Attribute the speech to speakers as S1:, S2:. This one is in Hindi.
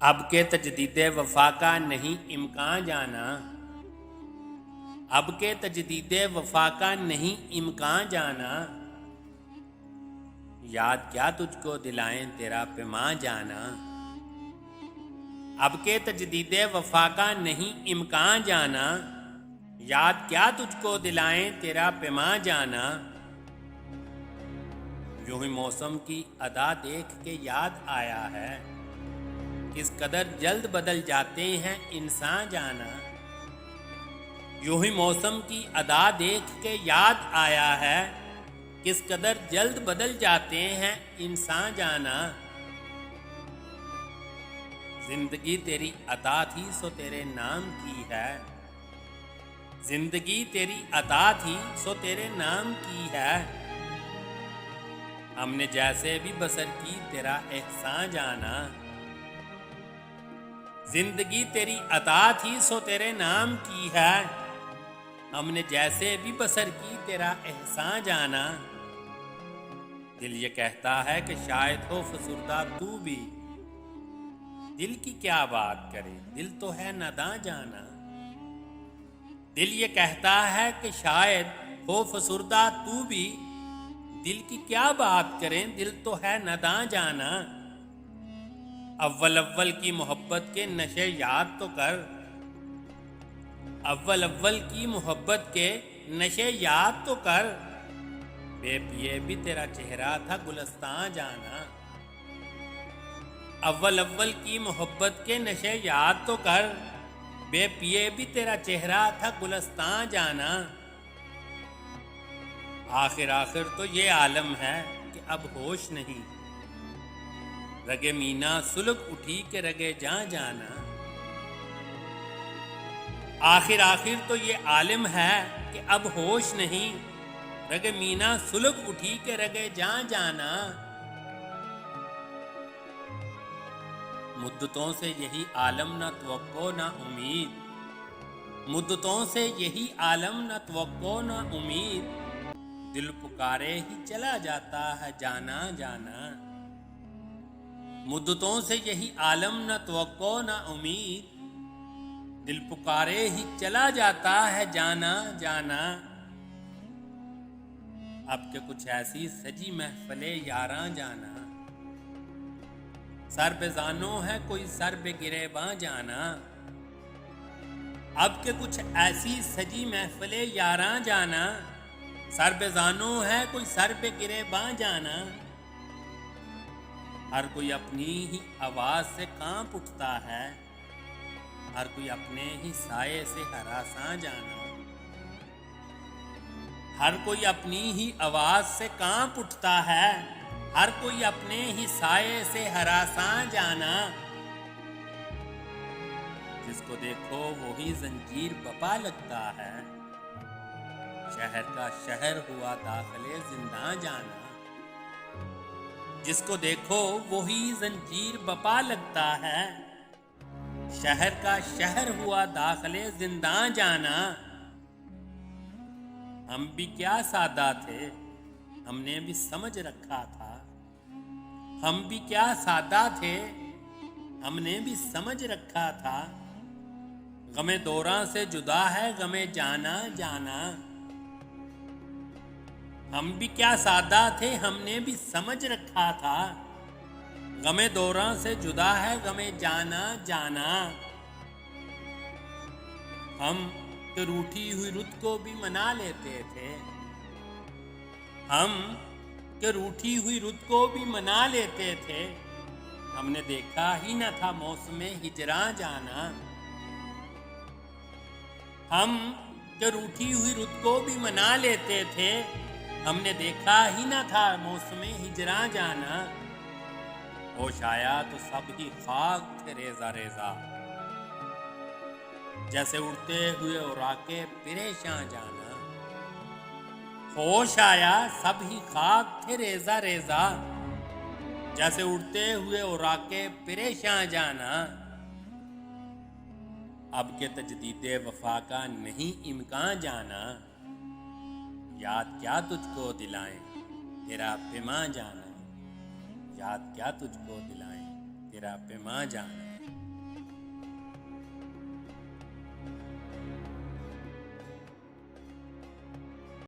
S1: अब के तजदीदे वफा का नहीं इम्कान जाना, अब के तजदीदे वफा का नहीं इम्कान जाना। याद क्या तुझको दिलाएं तेरा पैमा जाना। अब के तजदीदे वफा का नहीं इम्कान जाना। याद क्या तुझको दिलाएं तेरा पैमा जाना। यूं ही मौसम की अदा देख के याद आया है, किस कदर जल्द बदल जाते हैं इंसान जाना। यूं ही मौसम की अदा देख के याद आया है, किस कदर जल्द बदल जाते हैं इंसान जाना। जिंदगी तेरी अता थी सो तेरे नाम की है, जिंदगी तेरी अता थी सो तेरे नाम की है। हमने जैसे भी बसर की तेरा एहसान जाना। जिंदगी तेरी अता थी सो तेरे नाम की है, हमने जैसे भी बसर की तेरा एहसान जाना। दिल ये कहता है कि शायद हो फसुर्दा तू भी, दिल की क्या बात करे दिल तो है नादां जाना। दिल ये कहता है कि शायद हो फसुर्दा तू भी, दिल की क्या बात करें दिल तो है नादां जाना। अव्वल अव्वल की मोहब्बत के नशे याद तो कर, अव्वल अव्वल की मोहब्बत के नशे याद तो कर। बेपिए भी तेरा चेहरा था गुलस्तान जाना। अव्वल अव्वल की मोहब्बत के नशे याद तो कर, बेपिए भी तेरा चेहरा था गुलस्तान जाना। आखिर आखिर तो ये आलम है कि अब होश नहीं, रगे मीना सुलग उठी के रगे जान जाना। आखिर आखिर तो ये आलिम है कि अब होश नहीं, रगे मीना सुलग उठी के रगे जान जाना। मुद्दतों से यही आलम न तवक्को न उम्मीद, मुद्दतों से यही आलम न तवक्को न उम्मीद। दिल पुकारे ही चला जाता है जाना जाना। मुद्दतों से यही आलम न तवक्को न उम्मीद, दिल पुकारे ही चला जाता है जाना जाना। अब के कुछ ऐसी सजी महफले यारां जाना, सर पे जानो है कोई सर पे गिरेबां जाना। अब के कुछ ऐसी सजी महफले यारां जाना, सर पे जानो है कोई सर पे गिरेबां जाना। हर कोई अपनी ही आवाज से कांप उठता है, हर कोई अपने ही साये से हरासां जाना। हर कोई अपनी ही आवाज से कांप उठता है, हर कोई अपने ही साये से हरासां जाना। जिसको देखो वो ही जंजीर बपा लगता है, शहर का शहर हुआ दाखिले जिंदा जाना। जिसको देखो वो ही जंजीर बपा लगता है, शहर का शहर हुआ दाखिले जिंदा जाना। हम भी क्या सादा थे हमने भी समझ रखा था, हम भी क्या सादा थे हमने भी समझ रखा था। गमे दौरां से जुदा है गमे जाना जाना। हम भी क्या सादा थे हमने भी समझ रखा था, गमे दौरां से जुदा है गमे जाना जाना। हम तो रूठी हुई रुत को भी मना लेते थे, हम के रूठी हुई रुत को भी मना लेते थे। हमने देखा ही न था मौसम हिजरां जाना। हम के रूठी हुई रुत को भी मना लेते थे, हमने देखा ही न था मौसम हिजरां जाना। होश आया तो सब ही खाक थे रेजा रेजा, जैसे उड़ते हुए उड़ाके परेशान जाना। होश आया सब ही खाक थे रेजा रेजा, जैसे उड़ते हुए उड़ाके परेशान जाना। अब के तजदीदे वफा का नहीं इम्कान जाना। याद क्या तुझको दिलाएं तेरा पैमा जाना, याद क्या तुझको दिलाएं तेरा पैमा जाना।